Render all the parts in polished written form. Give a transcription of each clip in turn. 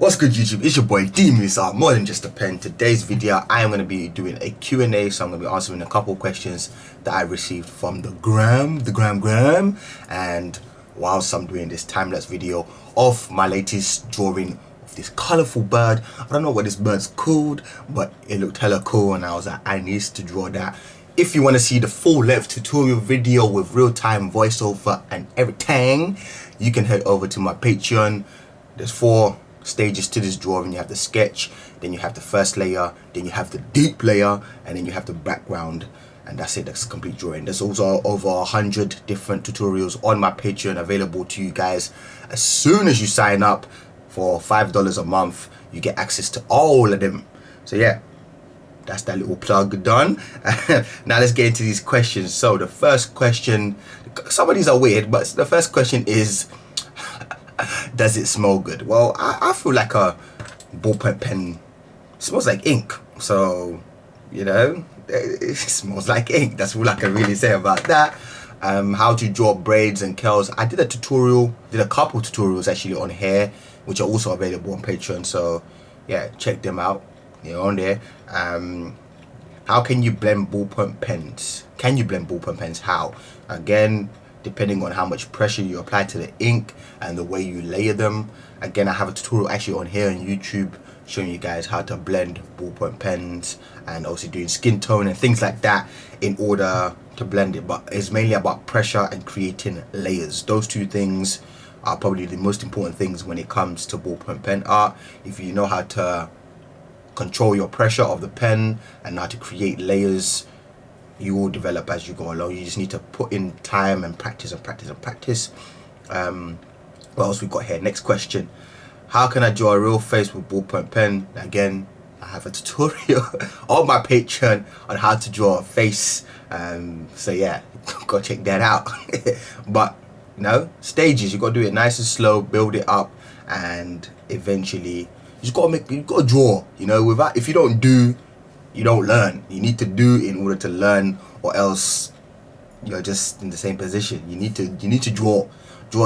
What's good, YouTube? It's your boy DeMoose. More than just a pen. Today's video I am going to be doing a Q&A, so I'm going to be answering a couple of questions that I received from the gram, and whilst I'm doing this time-lapse video of my latest drawing of this colourful bird. I don't know what this bird's called, but it looked hella cool and I was like, I need to draw that. If you want to see the full-length tutorial video with real-time voiceover and everything, you can head over to my Patreon. There's 4 stages to this drawing. You have the sketch, then you have the first layer, then you have the deep layer, and then you have the background, and that's it. That's a complete drawing. There's also over 100 different tutorials on my Patreon available to you guys. As soon as you sign up for $5 a month, you get access to all of them. So yeah, that's that little plug done. Now let's get into these questions. So the first question, some of these are weird, but the first question is, does it smell good? Well, I feel like a ballpoint pen smells like ink, so you know, it smells like ink. That's all I can really say about that. How to draw braids and curls, I did a couple tutorials actually on hair, which are also available on Patreon, so yeah, check them out. You're on there. How can you blend ballpoint pens? Can you blend ballpoint pens? How? Again, depending on how much pressure you apply to the ink and the way you layer them. Again, I have a tutorial actually on here on YouTube showing you guys how to blend ballpoint pens and also doing skin tone and things like that in order to blend it. But it's mainly about pressure and creating layers. Those two things are probably the most important things when it comes to ballpoint pen art. If you know how to control your pressure of the pen and how to create layers, you will develop as you go along. You just need to put in time and practice and practice and practice. What else we got here? Next question. How can I draw a real face with ballpoint pen? Again, I have a tutorial on my Patreon on how to draw a face. So yeah, go check that out. But you know, stages, you got to do it nice and slow, build it up, and eventually you just got to draw. You know, without, if you don't do, you don't learn. You need to do in order to learn, or else you're just in the same position. You need to draw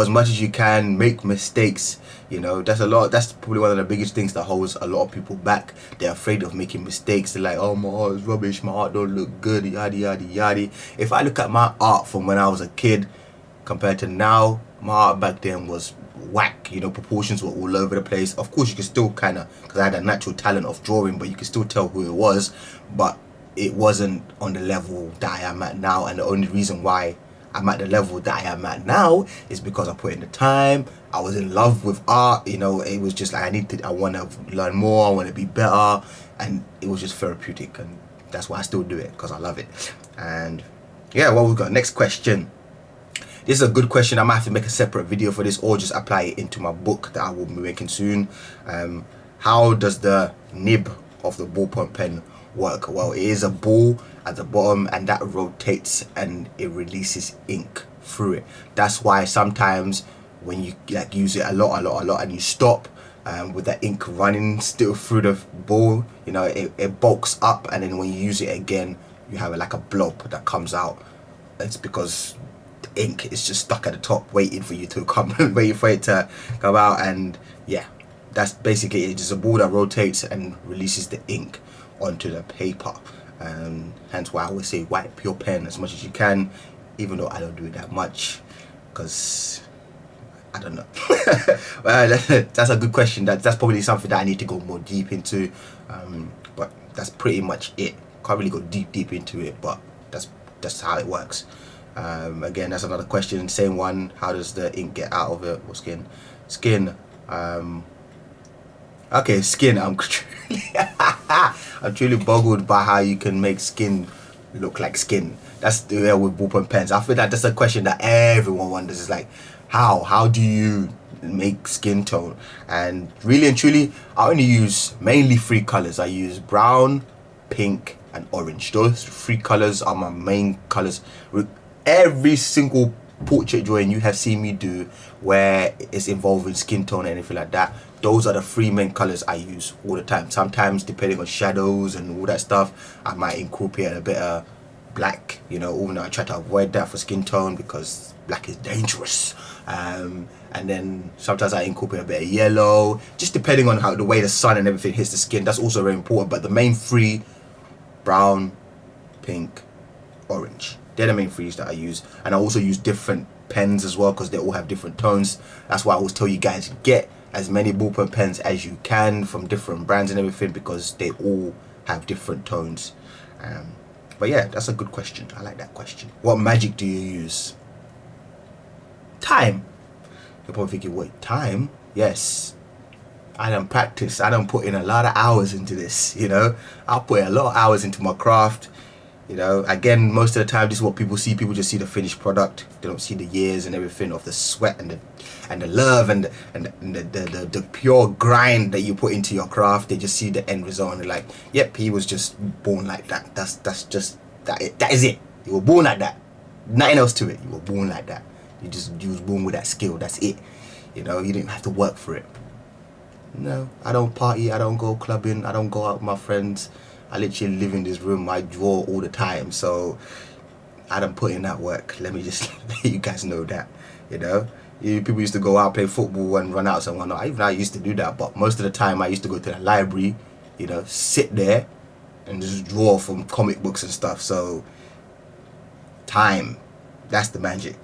as much as you can, make mistakes. You know, that's probably one of the biggest things that holds a lot of people back. They're afraid of making mistakes. They're like, oh, my art is rubbish, my art don't look good, yada yada yada. If I look at my art from when I was a kid compared to now, my art back then was whack. You know, proportions were all over the place. Of course you can still kind of, because I had a natural talent of drawing, but you can still tell who it was, but it wasn't on the level that I am at now. And the only reason why I'm at the level that I am at now is because I put in the time. I was in love with art. You know, it was just like I want to learn more, I want to be better, and it was just therapeutic, and that's why I still do it, because I love it. And yeah, what we got? Next question. This is a good question. I might have to make a separate video for this, or just apply it into my book that I will be making soon. How does the nib of the ballpoint pen work? Well, it is a ball at the bottom, and that rotates and it releases ink through it. That's why sometimes when you like use it a lot and you stop with that ink running still through the ball, you know, it bulks up, and then when you use it again, you have like a blob that comes out. It's because ink is just stuck at the top waiting for you to come waiting for it to come out. And yeah, that's basically it. It's just a ball that rotates and releases the ink onto the paper. Hence why I always say wipe your pen as much as you can, even though I don't do it that much, because I don't know. Well, that's a good question. That's probably something that I need to go more deep into, but that's pretty much it. Can't really go deep into it, but that's how it works. Again, that's another question, same one. How does the ink get out of it? Or skin? Okay, skin. I'm truly boggled by how you can make skin look like skin. That's the way with ballpoint pens. I feel that that's a question that everyone wonders. Is like, how do you make skin tone? And really and truly, I only use mainly 3 colors. I use brown, pink, and orange. Those 3 colors are my main colors. Every single portrait drawing you have seen me do where it's involving skin tone and anything like that, those are the 3 main colors I use all the time. Sometimes, depending on shadows and all that stuff, I might incorporate a bit of black, you know, even though I try to avoid that for skin tone because black is dangerous. and then sometimes I incorporate a bit of yellow, just depending on how the way the sun and everything hits the skin. That's also very important. But the main three: brown, pink, orange. They're the main threes that I use. And I also use different pens as well, because they all have different tones. That's why I always tell you guys, get as many ballpoint pens as you can from different brands and everything, because they all have different tones. But yeah, that's a good question. I like that question. What magic do you use? Time. You're probably thinking, wait, time? Yes. I don't practice. I don't put in a lot of hours into this, you know. I put a lot of hours into my craft. You know, again, most of the time, this is what people see. People just see the finished product. They don't see the years and everything of the sweat and the love and the pure grind that you put into your craft. They just see the end result and they're like, yep, he was just born like that. That's just that is it. You were born like that. Nothing else to it. You were born like that. You was born with that skill. That's it. You know, you didn't have to work for it. No, I don't party. I don't go clubbing. I don't go out with my friends. I literally live in this room. I draw all the time, so I don't put in that work. Let me just let you guys know that. You know, people used to go out, play football and run out and whatnot. Even I used to do that, but most of the time I used to go to the library, you know, sit there and just draw from comic books and stuff. So time, that's the magic.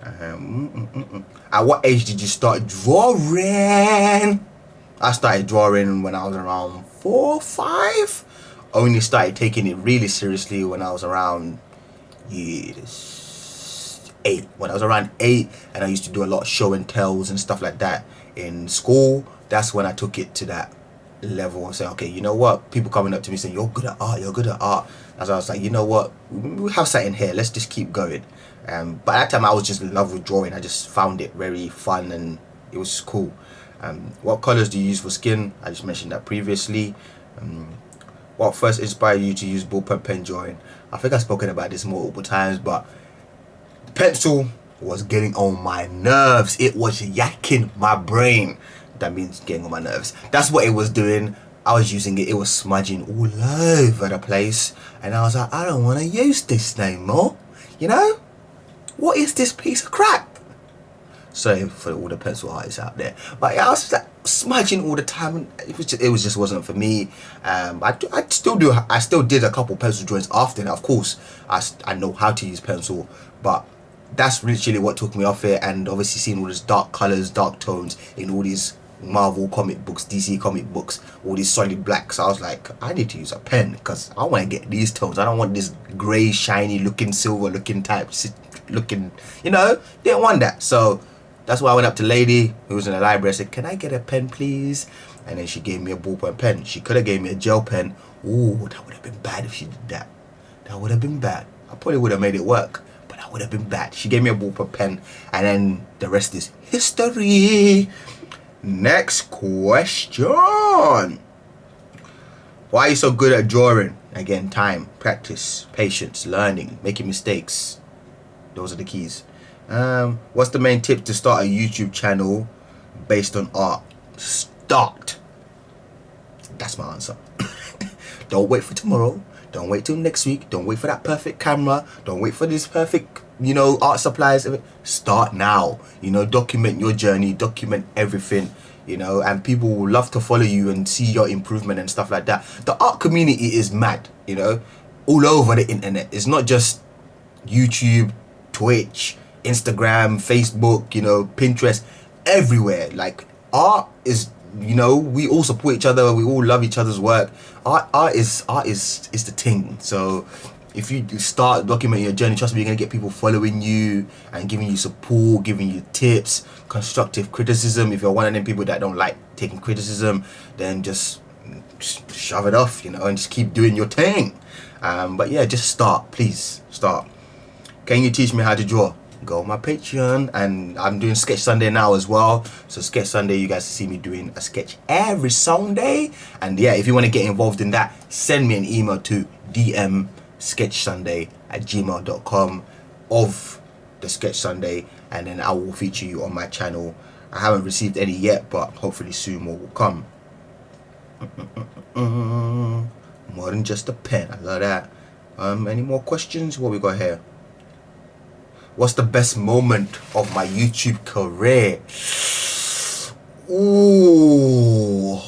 At what age did you start drawing? I started drawing when I was around 4 or 5. Only started taking it really seriously when I was around 8. When I was around 8, and I used to do a lot of show and tells and stuff like that in school. That's when I took it to that level and say, okay, you know what? People coming up to me saying, you're good at art, you're good at art. As I was like, you know what? We have something here. Let's just keep going. But at that time, I was just in love with drawing. I just found it very fun and it was just cool. What colors do you use for skin? I just mentioned that previously. What first inspired you to use ballpoint pen drawing? I think I've spoken about this multiple times, but the pencil was getting on my nerves. It was yakking my brain. That means getting on my nerves. That's what it was doing. I was using it. It was smudging all over the place. And I was like, I don't want to use this no more. You know? What is this piece of crap? Sorry for all the pencil artists out there, but yeah, I was like smudging all the time. It just wasn't for me. I still did a couple pencil drawings after that. Of course, I know how to use pencil, but that's literally what took me off it. And obviously seeing all these dark colors, dark tones in all these Marvel comic books, DC comic books, all these solid blacks. I was like, I need to use a pen because I want to get these tones. I don't want this grey, shiny looking, silver looking type looking, you know, didn't want that. So that's why I went up to lady who was in the library. I said, can I get a pen please? And then she gave me a ballpoint pen. She could have gave me a gel pen. Ooh, that would have been bad if she did that. That would have been bad. I probably would have made it work, but that would have been bad. She gave me a ballpoint pen, and then the rest is history. Next question. Why are you so good at drawing? Again, time, practice, patience, learning, making mistakes. Those are the keys. What's the main tip to start a YouTube channel based on art? Start. That's my answer. Don't wait for tomorrow. Don't wait till next week. Don't wait for that perfect camera. Don't wait for this perfect, you know, art supplies. Start now. You know, document your journey. Document everything. You know, and people will love to follow you and see your improvement and stuff like that. The art community is mad. You know, all over the internet. It's not just YouTube, Twitch, Instagram, Facebook, you know, Pinterest, everywhere. Like, art is, you know, we all support each other, we all love each other's work. Art is the thing. So if you start documenting your journey, trust me, you're gonna get people following you and giving you support, giving you tips, constructive criticism. If you're one of them people that don't like taking criticism, then just shove it off, you know, and just keep doing your thing. But yeah, just start, please start. Can you teach me how to draw? Go on my Patreon, and I'm doing Sketch Sunday now as well. So Sketch Sunday, you guys see me doing a sketch every Sunday. And yeah, if you want to get involved in that, send me an email to dmsketchsunday@gmail.com of the Sketch Sunday, and then I will feature you on my channel. I haven't received any yet, but hopefully soon more will come. More than just a pen. I love that. Any more questions? What we got here? What's the best moment of my YouTube career? Ooh,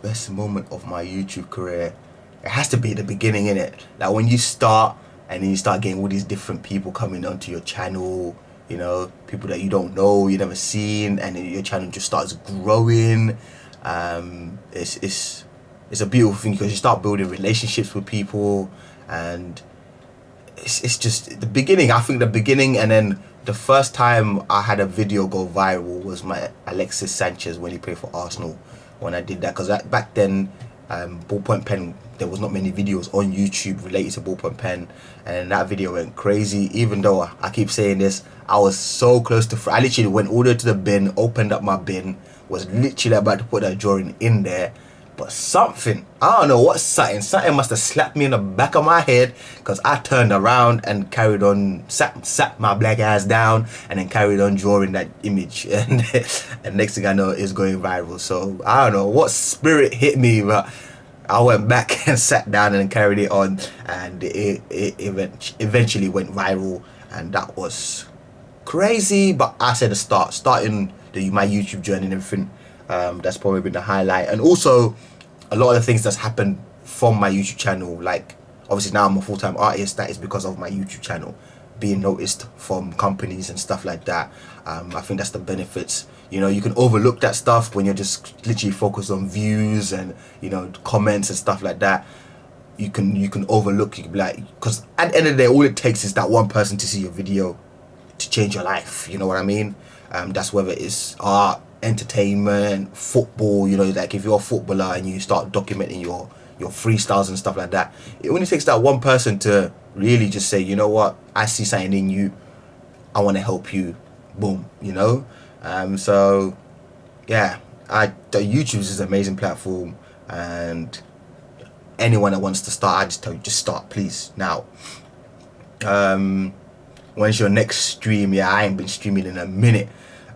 best moment of my YouTube career. It has to be the beginning, innit? Like when you start and then you start getting all these different people coming onto your channel, you know, people that you don't know, you never seen, and then your channel just starts growing. It's a beautiful thing because you start building relationships with people, and it's just the beginning. I think the beginning, and then the first time I had a video go viral was my Alexis Sanchez when he played for Arsenal. When I did that, because back then, ballpoint pen, there was not many videos on YouTube related to ballpoint pen, and that video went crazy. Even though I keep saying this, I was so close to. I literally went all the way to the bin, opened up my bin, was literally about to put that drawing in there. But something, I don't know what, something must have slapped me in the back of my head, because I turned around and carried on, sat my black ass down, and then carried on drawing that image, and next thing I know, it's going viral. So I don't know what spirit hit me, but I went back and sat down and carried it on, and it eventually went viral, and that was crazy. But I said starting my YouTube journey and everything, that's probably been the highlight. And also a lot of the things that's happened from my YouTube channel, like obviously now I'm a full-time artist, that is because of my YouTube channel being noticed from companies and stuff like that. I think that's the benefits. You know, you can overlook that stuff when you're just literally focused on views and, you know, comments and stuff like that. You can overlook, you can be like, because at the end of the day, all it takes is that one person to see your video to change your life. You know what I mean? That's whether it's art, entertainment, football. You know, like if you're a footballer and you start documenting your freestyles and stuff like that, it only takes that one person to really just say, you know what, I see something in you, I want to help you, boom, you know. So yeah, the YouTube is an amazing platform, and anyone that wants to start, I just tell you, just start, please, now. When's your next stream? Yeah, I ain't been streaming in a minute.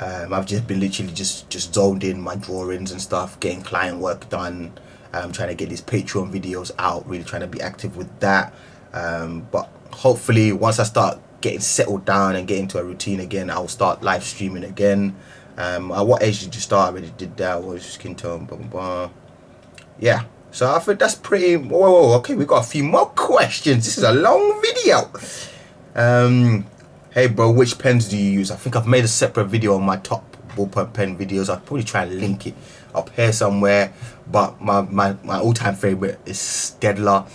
I've just been literally just zoned in my drawings and stuff, getting client work done. Trying to get these Patreon videos out, really trying to be active with that. But hopefully once I start getting settled down and get into a routine again, I'll start live streaming again. At what age did you start? I already did that. Was skin tone, blah, blah, blah. Yeah, so I think that's pretty. Whoa, okay, we got a few more questions. This is a long video. Hey bro, which pens do you use? I think I've made a separate video on my top ballpoint pen videos. I'll probably try and link it up here somewhere, but my all-time favorite is Stedler.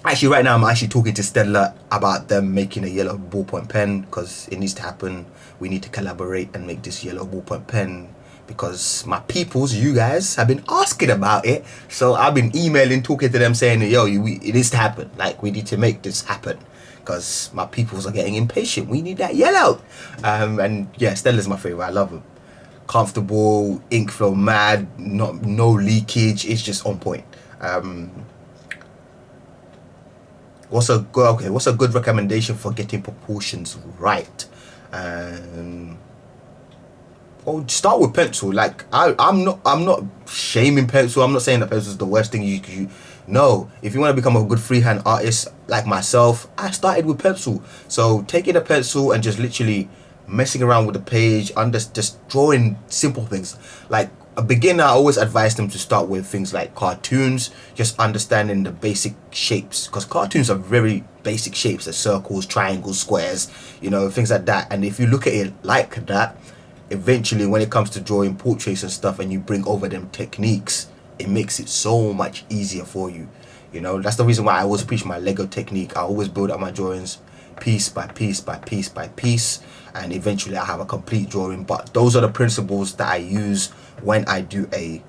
Actually right now I'm actually talking to Stedler about them making a yellow ballpoint pen, because it needs to happen. We need to collaborate and make this yellow ballpoint pen, because my peoples, you guys, have been asking about it. So I've been emailing, talking to them, saying, yo, it needs to happen. Like, we need to make this happen, because my peoples are getting impatient. We need that yellow. And yeah, Stella's my favorite. I love them. Comfortable, ink flow mad, no leakage. It's just on point. What's a good recommendation for getting proportions right? Oh, start with pencil. Like I'm not shaming pencil. I'm not saying that pencil is the worst thing you no. If you want to become a good freehand artist like myself, I started with pencil. So taking a pencil and just literally messing around with the page, just drawing simple things. Like a beginner, I always advise them to start with things like cartoons, just understanding the basic shapes, because cartoons are very basic shapes, the circles, triangles, squares, you know, things like that. And if you look at it like that, eventually when it comes to drawing portraits and stuff, and you bring over them techniques, it makes it so much easier for you. You know, that's the reason why I always preach my Lego technique. I always build up my drawings piece by piece by piece by piece, and eventually I have a complete drawing. But those are the principles that I use when I do a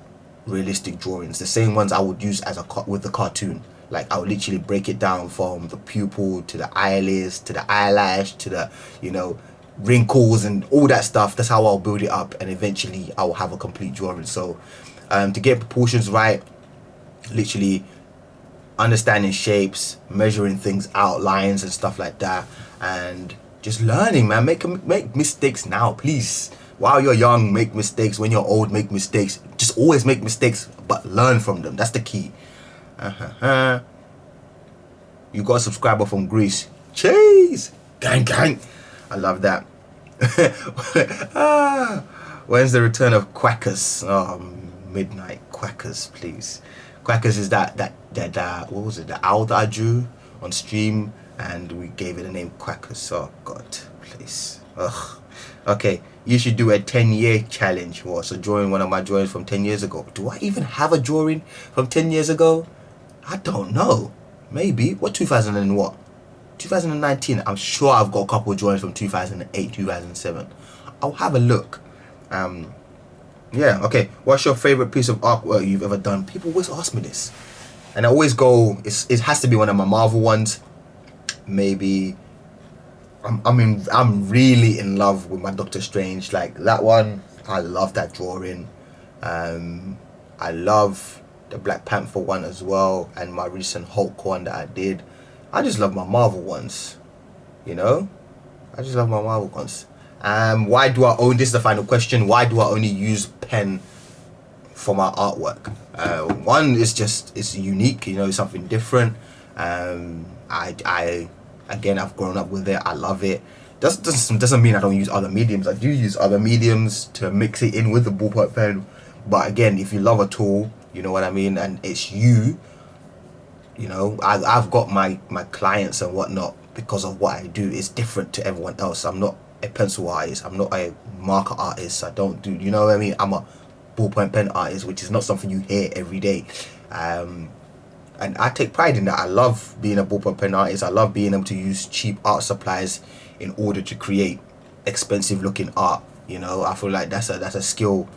realistic drawings, the same ones I would use with the cartoon. Like I would literally break it down from the pupil to the eyelids to the eyelash to the, you know, wrinkles and all that stuff. That's how I'll build it up, and eventually I will have a complete drawing. So to get proportions right, literally understanding shapes, measuring things out, lines and stuff like that, and just learning, man. Make mistakes now, please. While you're young, make mistakes. When you're old, make mistakes. Just always make mistakes, but learn from them. That's the key. You got a subscriber from Greece. Cheese. Gang, gang. I love that. When's the return of Quackers? Midnight Quackers, please. Quackers is that what was it? The owl that I drew on stream, and we gave it a name Quackers. Oh God, please. Ugh. Okay, you should do a 10-year challenge. What? So drawing one of my drawings from 10 years ago. Do I even have a drawing from 10 years ago? I don't know. Maybe. What 2000 and what? 2019. I'm sure I've got a couple of drawings from 2008, 2007. I'll have a look. Yeah. Okay. What's your favorite piece of artwork you've ever done? People always ask me this, and I always go. It has to be one of my Marvel ones. Maybe. I'm really in love with my Doctor Strange. Like that one, I love that drawing. I love the Black Panther one as well, and my recent Hulk one that I did. I just love my Marvel ones, you know. I just love my Marvel ones. Why do I own? This is the final question. Why do I only use pen for my artwork? One is just it's unique, you know, it's something different. Again, I've grown up with it. I love it. Doesn't mean I don't use other mediums. I do use other mediums to mix it in with the ballpoint pen. But again, if you love a tool, you know what I mean, and it's you know, I've got my clients and whatnot because of what I do. It's different to everyone else. I'm not a pencil artist. I'm not a marker artist. I don't do, you know what I mean? I'm a ballpoint pen artist, which is not something you hear every day. And I take pride in that. I love being a ballpoint pen artist. I love being able to use cheap art supplies in order to create expensive looking art. You know, I feel like that's a skill.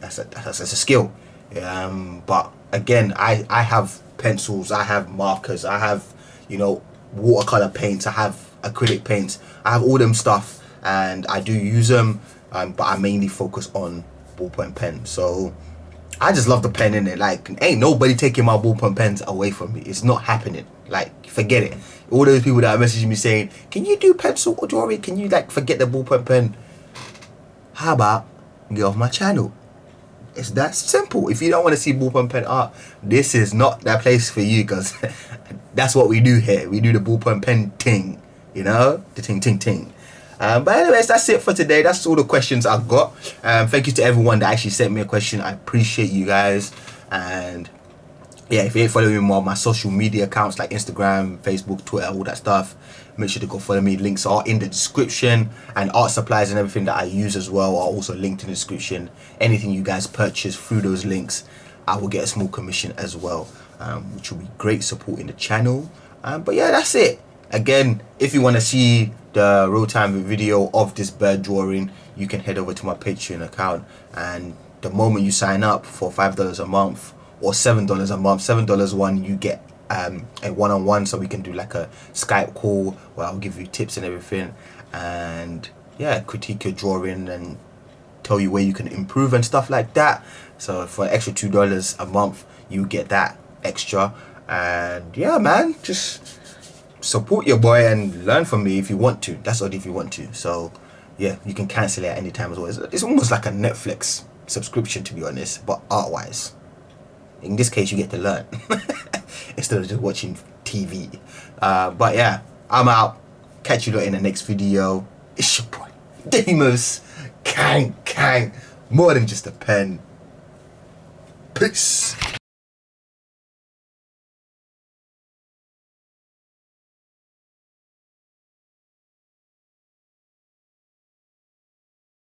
That's a skill. But again, I have pencils, I have markers, I have, you know, watercolor paints, I have acrylic paints, I have all them stuff, and I do use them. But I mainly focus on ballpoint pen. So I just love the pen in it. Like, ain't nobody taking my ballpoint pens away from me. It's not happening. Like, forget it. All those people that are messaging me saying, can you do pencil or drawing? Can you, like, forget the ballpoint pen? How about get off my channel? It's that simple. If you don't want to see ballpoint pen art, this is not that place for you, because that's what we do here. We do the ballpoint pen ting, you know? The ting, ting, ting. But anyways, that's it for today. That's all the questions I've got. Thank you to everyone that actually sent me a question. I appreciate you guys. And yeah, if you ain't following me on my social media accounts like Instagram, Facebook, Twitter, all that stuff, make sure to go follow me. Links are in the description, and art supplies and everything that I use as well are also linked in the description. Anything you guys purchase through those links, I will get a small commission as well, which will be great support in the channel. But yeah, that's it. Again, if you want to see the real-time video of this bird drawing, you can head over to my Patreon account, and the moment you sign up for $5 a month or $7 a month, $7 one, you get a one-on-one, so we can do like a Skype call where I'll give you tips and everything, and yeah, critique your drawing and tell you where you can improve and stuff like that. So for an extra $2 a month, you get that extra. And yeah, man, just support your boy and learn from me if you want to. That's all, if you want to. So yeah, you can cancel it at any time as well. It's almost like a Netflix subscription, to be honest, but art wise. In this case, you get to learn instead of just watching TV. But yeah, I'm out. Catch you lot in the next video. It's your boy DeMoose. Kang, kang. More than just a pen. Peace.